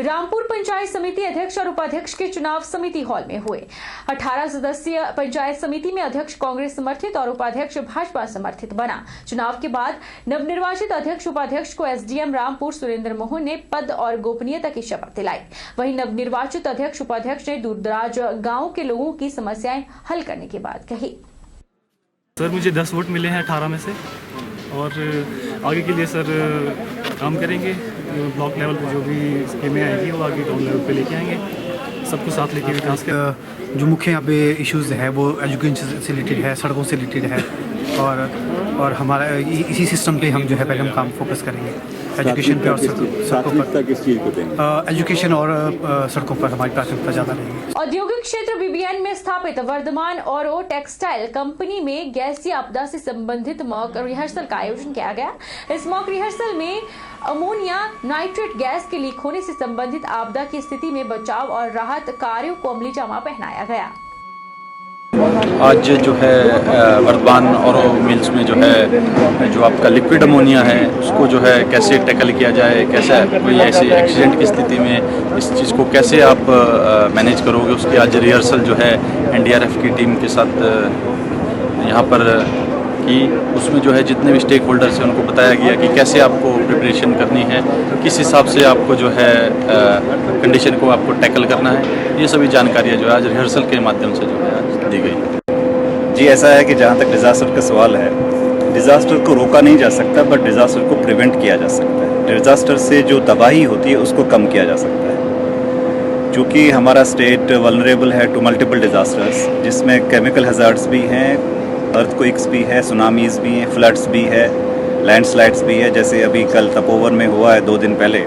रामपुर पंचायत समिति अध्यक्ष और उपाध्यक्ष के चुनाव समिति हॉल में हुए। 18 सदस्यीय पंचायत समिति में अध्यक्ष कांग्रेस समर्थित और उपाध्यक्ष भाजपा समर्थित बना। चुनाव के बाद नवनिर्वाचित अध्यक्ष उपाध्यक्ष को एसडीएम रामपुर सुरेंद्र मोहन ने पद और गोपनीयता की शपथ दिलाई। वहीं नवनिर्वाचित अध्यक्ष उपाध्यक्ष ने दूरदराज गाँव के लोगों की समस्याएं हल करने की बात कही। सर, मुझे 10 वोट मिले हैं 18 में से और आगे के लिए सर काम करेंगे। ब्लॉक लेवल पर जो भी स्कीमें आएंगी वो आगे टाउन लेवल पे लेके आएंगे, सबको साथ लेके विकास कर। जो मुख्य यहाँ पे इश्यूज़ है वो एजुकेशन से रिलेटेड है, सड़कों से रिलेटेड है और हमारा इसी सिस्टम पे हम जो है पहले हम काम फोकस करेंगे एजुकेशन पे और सड़कों पर। किस चीज़ को देंगे? एजुकेशन और सड़कों पर हमारी प्राथमिकता ज़्यादा रहेगी। औद्योगिक क्षेत्र बीबीएन में स्थापित वर्धमान औरो टेक्सटाइल कंपनी में गैसीय आपदा से संबंधित मॉक रिहर्सल का आयोजन किया गया। इस मॉक रिहर्सल में अमोनिया नाइट्रेट गैस के लीक होने से संबंधित आपदा की स्थिति में बचाव और राहत कार्यों को अमली जामा पहनाया गया। आज जो है वर्धमान और मिल्स में जो है जो आपका लिक्विड अमोनिया है उसको जो है कैसे टैकल किया जाए, कैसे कोई ऐसे एक्सीडेंट की स्थिति में इस चीज़ को कैसे आप मैनेज करोगे, उसकी आज रिहर्सल जो है एनडीआरएफ की टीम के साथ यहाँ पर की। उसमें जो है जितने भी स्टेक होल्डर्स हैं उनको बताया गया कि कैसे आपको प्रिपरेशन करनी है, किस हिसाब से आपको जो है कंडीशन को आपको टैकल करना है। ये सभी जानकारियाँ जो है आज रिहर्सल के माध्यम से जो है दी गई। जी, ऐसा है कि जहाँ तक डिज़ास्टर का सवाल है, डिज़ास्टर को रोका नहीं जा सकता बट डिज़ास्टर को प्रिवेंट किया जा सकता है। डिज़ास्टर से जो तबाही होती है उसको कम किया जा सकता है। चूँकि हमारा स्टेट वल्नरेबल है टू मल्टीपल डिज़ास्टर्स, जिसमें केमिकल हज़ार्ड्स भी हैं, अर्थक्वेक्स भी है, सुनामीज़ भी हैं, फ्लड्स भी है, लैंडस्लाइड्स भी है। जैसे अभी कल तपोवन में हुआ है 2 दिन पहले,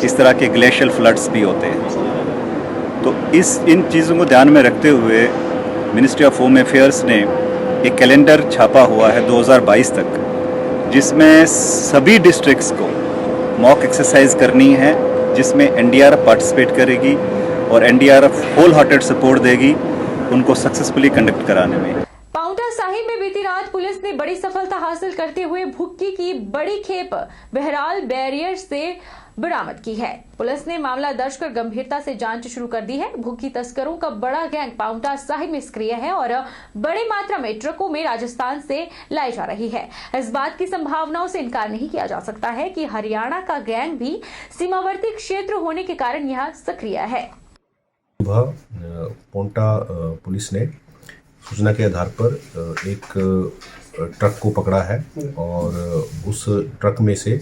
इस तरह के ग्लेशियल फ्लड्स भी होते हैं। तो इन चीज़ों को ध्यान में रखते हुए मिनिस्ट्री ऑफ होम अफेयर्स ने एक कैलेंडर छापा हुआ है 2022 तक, जिसमें सभी डिस्ट्रिक्ट्स को मॉक एक्सरसाइज करनी है, जिसमें एनडीआरएफ पार्टिसिपेट करेगी और एनडीआरएफ होल हार्टेड सपोर्ट देगी उनको सक्सेसफुली कंडक्ट कराने में। पाउंटा साहिब में बीती रात पुलिस ने बड़ी सफलता हासिल करते हुए भुक्की की बड़ी खेप बहराल बैरियर से बरामद की है। पुलिस ने मामला दर्ज कर गंभीरता से जांच शुरू कर दी है। भुक्की तस्करों का बड़ा गैंग पाउंटा साहिब में सक्रिय है और बड़ी मात्रा में ट्रकों में राजस्थान से लाई जा रही है। इस बात की संभावनाओं से इनकार नहीं किया जा सकता है कि हरियाणा का गैंग भी सीमावर्ती क्षेत्र होने के कारण यहाँ सक्रिय है। पाउंटा पुलिस ने सूचना के आधार पर एक ट्रक को पकड़ा है और उस ट्रक में से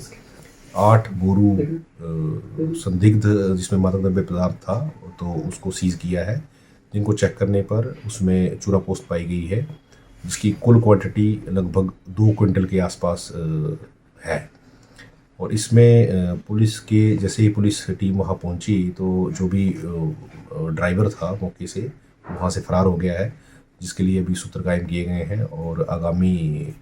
8 बोरू संदिग्ध जिसमें मादक द्रव्य पदार्थ था तो उसको सीज किया है, जिनको चेक करने पर उसमें चूरा पोस्ट पाई गई है, जिसकी कुल क्वांटिटी लगभग 2 क्विंटल के आसपास है। और इसमें पुलिस के जैसे ही पुलिस टीम वहाँ पहुँची तो जो भी ड्राइवर था मौके से वहाँ से फरार हो गया है, जिसके लिए भी सूत्र कायम किए गए हैं और आगामी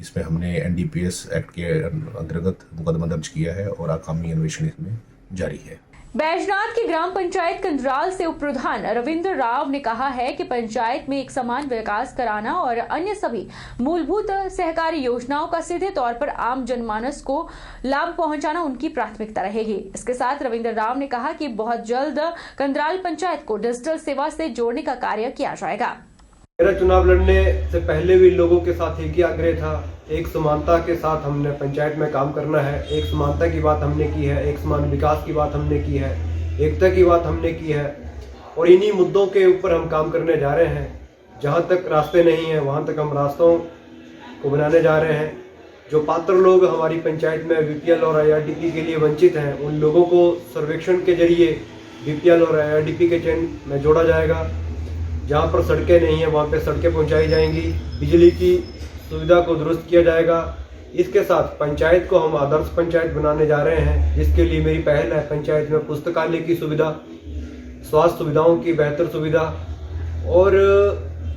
इसमें हमने एनडीपीएस एक्ट के अंतर्गत मुकदमा दर्ज किया है और आगामी अन्वेषण इसमें जारी है। बैजनाथ की ग्राम पंचायत कंदराल से उप प्रधान रविंद्र राव ने कहा है कि पंचायत में एक समान विकास कराना और अन्य सभी मूलभूत सहकारी योजनाओं का सीधे तौर पर आम जनमानस को लाभ पहुंचाना उनकी प्राथमिकता रहेगी। इसके साथ रविंद्र राव ने कहा कि बहुत जल्द कंदराल पंचायत को डिजिटल सेवा से जोड़ने का कार्य किया जाएगा। मेरा चुनाव लड़ने से पहले भी लोगों के साथ एक ही आग्रह था, एक समानता के साथ हमने पंचायत में काम करना है। एक समानता की बात हमने की है, एक समान विकास की बात हमने की है, एकता की बात हमने की है और इन्हीं मुद्दों के ऊपर हम काम करने जा रहे हैं। जहां तक रास्ते नहीं हैं वहां तक हम रास्तों को बनाने जा रहे हैं। जो पात्र लोग हमारी पंचायत में बीपीएल और आईआरडीपी के लिए वंचित हैं, उन लोगों को सर्वेक्षण के जरिए बीपीएल और आईआरडीपी के चयन में जोड़ा जाएगा। जहाँ पर सड़कें नहीं हैं वहाँ पे सड़कें पहुँचाई जाएंगी, बिजली की सुविधा को दुरुस्त किया जाएगा। इसके साथ पंचायत को हम आदर्श पंचायत बनाने जा रहे हैं, जिसके लिए मेरी पहल है पंचायत में पुस्तकालय की सुविधा, स्वास्थ्य सुविधाओं की बेहतर सुविधा और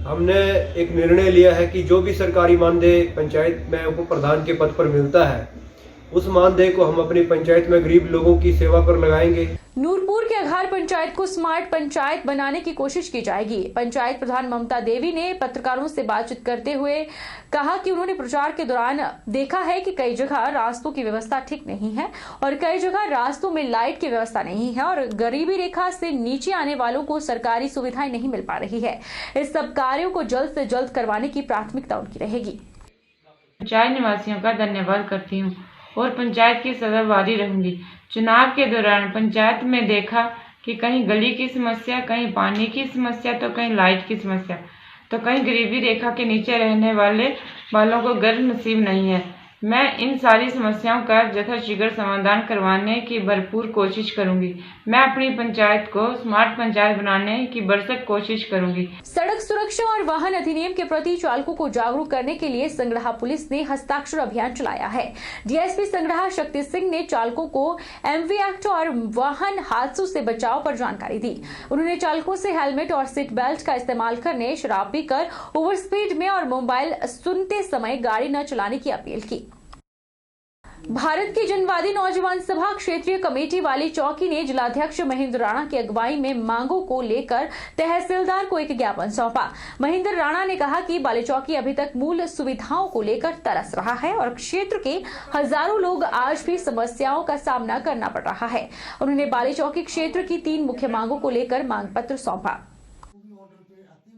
हमने एक निर्णय लिया है कि जो भी सरकारी मानदेय पंचायत में उप प्रधान के पद पर मिलता है उस मानदेय को हम अपनी पंचायत में गरीब लोगों की सेवा पर लगाएंगे। नूरपुर के अघार पंचायत को स्मार्ट पंचायत बनाने की कोशिश की जाएगी। पंचायत प्रधान ममता देवी ने पत्रकारों से बातचीत करते हुए कहा कि उन्होंने प्रचार के दौरान देखा है कि कई जगह रास्तों की व्यवस्था ठीक नहीं है और कई जगह रास्तों में लाइट की व्यवस्था नहीं है और गरीबी रेखा से नीचे आने वालों को सरकारी सुविधाएं नहीं मिल पा रही है। इस सब कार्यों को जल्द से जल्द करवाने की प्राथमिकता उनकी रहेगी। पंचायत निवासियों का धन्यवाद करती हूँ और पंचायत की सदाबादी रहूंगी। चुनाव के दौरान पंचायत में देखा कि कहीं गली की समस्या, कहीं पानी की समस्या, तो कहीं लाइट की समस्या, तो कहीं गरीबी रेखा के नीचे रहने वालों को घर नसीब नहीं है। मैं इन सारी समस्याओं का यथाशीघ्र समाधान करवाने की भरपूर कोशिश करूंगी। मैं अपनी पंचायत को स्मार्ट पंचायत बनाने की भरसक कोशिश करूंगी। सड़क सुरक्षा और वाहन अधिनियम के प्रति चालकों को जागरूक करने के लिए संगड़ाह पुलिस ने हस्ताक्षर अभियान चलाया है। डीएसपी संगड़ाह शक्ति सिंह ने चालकों को एमवी एक्ट और वाहन हादसों से बचाव पर जानकारी दी। उन्होंने चालकों से हेलमेट और सीट बेल्ट का इस्तेमाल करने, शराब पीकर ओवर स्पीड में और मोबाइल सुनते समय गाड़ी न चलाने की अपील की। भारत की जनवादी नौजवान सभा क्षेत्रीय कमेटी वाली चौकी ने जिलाध्यक्ष महेंद्र राणा की अगुवाई में मांगों को लेकर तहसीलदार को एक ज्ञापन सौंपा। महेंद्र राणा ने कहा कि बाली चौकी अभी तक मूल सुविधाओं को लेकर तरस रहा है और क्षेत्र के हजारों लोग आज भी समस्याओं का सामना करना पड़ रहा है। उन्होंने बाली चौकी क्षेत्र की 3 मुख्य मांगों को लेकर मांग पत्र सौंपा।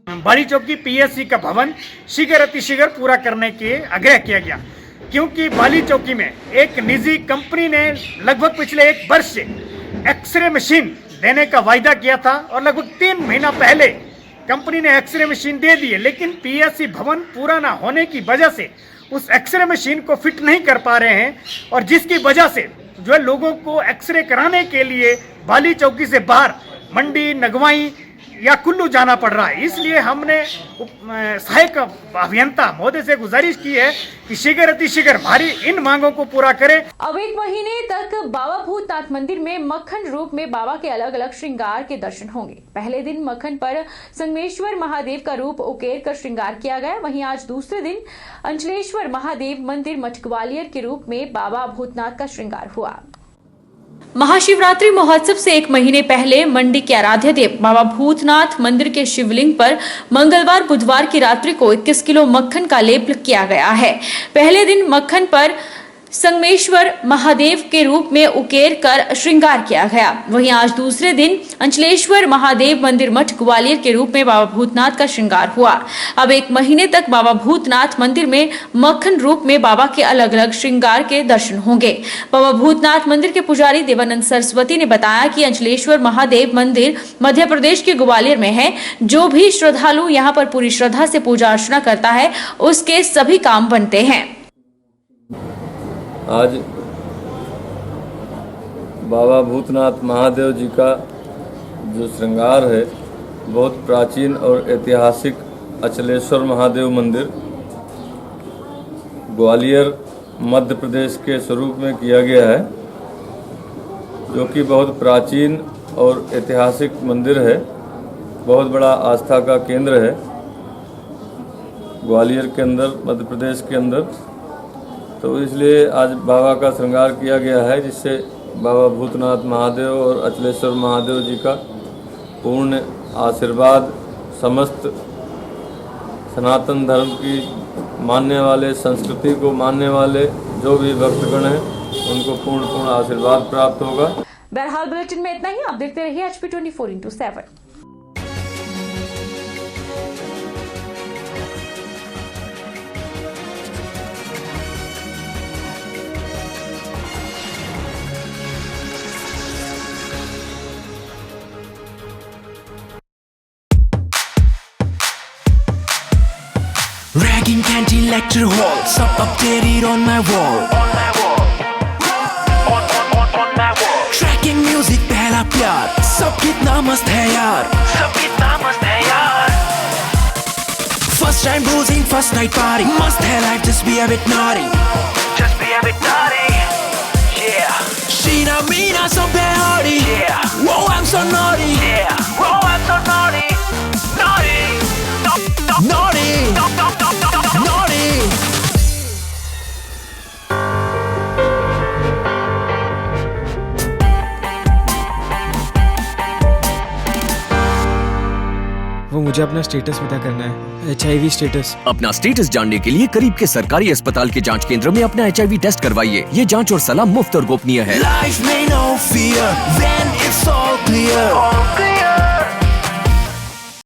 बाली चौकी पीएससी का भवन शीघ्र अतिशीघ्र पूरा करने के आग्रह किया गया, क्योंकि बाली चौकी में एक निजी कंपनी ने लगभग पिछले 1 वर्ष से एक्सरे मशीन देने का वायदा किया था और लगभग 3 महीना पहले कंपनी ने एक्सरे मशीन दे दी है, लेकिन पीएससी भवन पूरा ना होने की वजह से उस एक्सरे मशीन को फिट नहीं कर पा रहे हैं और जिसकी वजह से जो है लोगों को एक्सरे कराने के लिए बाली चौकी से बाहर मंडी, नगवाई या कुल्लू जाना पड़ रहा है। इसलिए हमने सहायक अभियंता महोदय से गुजारिश की है कि शीघ्र अतिशीघ्र हमारी इन मांगों को पूरा करें। अब 1 महीने तक बाबा भूतनाथ मंदिर में मक्खन रूप में बाबा के अलग अलग श्रृंगार के दर्शन होंगे। पहले दिन मक्खन पर संगमेश्वर महादेव का रूप उकेर कर श्रृंगार किया गया। वहीं आज दूसरे दिन अंचलेश्वर महादेव मंदिर मठ ग्वालियर के रूप में बाबा भूतनाथ का श्रृंगार हुआ। महाशिवरात्रि महोत्सव से 1 महीने पहले मंडी के आराध्य देव बाबा भूतनाथ मंदिर के शिवलिंग पर मंगलवार बुधवार की रात्रि को 21 किलो मक्खन का लेप किया गया है। पहले दिन मक्खन पर संगमेश्वर महादेव के रूप में उकेर कर श्रृंगार किया गया। वहीं आज दूसरे दिन अंचलेश्वर महादेव मंदिर मठ ग्वालियर के रूप में बाबा भूतनाथ का श्रृंगार हुआ। अब 1 महीने तक बाबा भूतनाथ मंदिर में मक्खन रूप में बाबा के अलग अलग श्रृंगार के दर्शन होंगे। बाबा भूतनाथ मंदिर के पुजारी देवानंद सरस्वती ने बताया कि अंचलेश्वर महादेव मंदिर मध्य प्रदेश के ग्वालियर में है। जो भी श्रद्धालु यहाँ पर पूरी श्रद्धा से पूजा अर्चना करता है उसके सभी काम बनते हैं। आज बाबा भूतनाथ महादेव जी का जो श्रृंगार है बहुत प्राचीन और ऐतिहासिक अचलेश्वर महादेव मंदिर ग्वालियर मध्य प्रदेश के स्वरूप में किया गया है, जो कि बहुत प्राचीन और ऐतिहासिक मंदिर है, बहुत बड़ा आस्था का केंद्र है ग्वालियर के अंदर, मध्य प्रदेश के अंदर। तो इसलिए आज बाबा का श्रृंगार किया गया है, जिससे बाबा भूतनाथ महादेव और अचलेश्वर महादेव जी का पूर्ण आशीर्वाद समस्त सनातन धर्म की मानने वाले, संस्कृति को मानने वाले जो भी भक्तगण हैं उनको पूर्ण आशीर्वाद प्राप्त होगा। बहरहाल बुलेटिन में इतना ही। आप देखते रहिए HP 24x7। Ragging canteen lecture hall, सब updated on my wall. Tracking music पहला प्यार, सब कितना मस्त है यार. First time boozing, first night party, must है life, just be a bit naughty. Yeah. Sheena, Meena, some party. Yeah. Whoa, I'm so naughty. Yeah. Whoa, I'm so naughty. Naughty. Naughty. Naughty. मुझे अपना status पता करना है, HIV status. अपना status जानने के लिए करीब के सरकारी अस्पताल के जांच केंद्र में अपना HIV टेस्ट करवाइए। ये जांच और सलाह मुफ्त और गोपनीय है। Life में no fear, then it's all clear.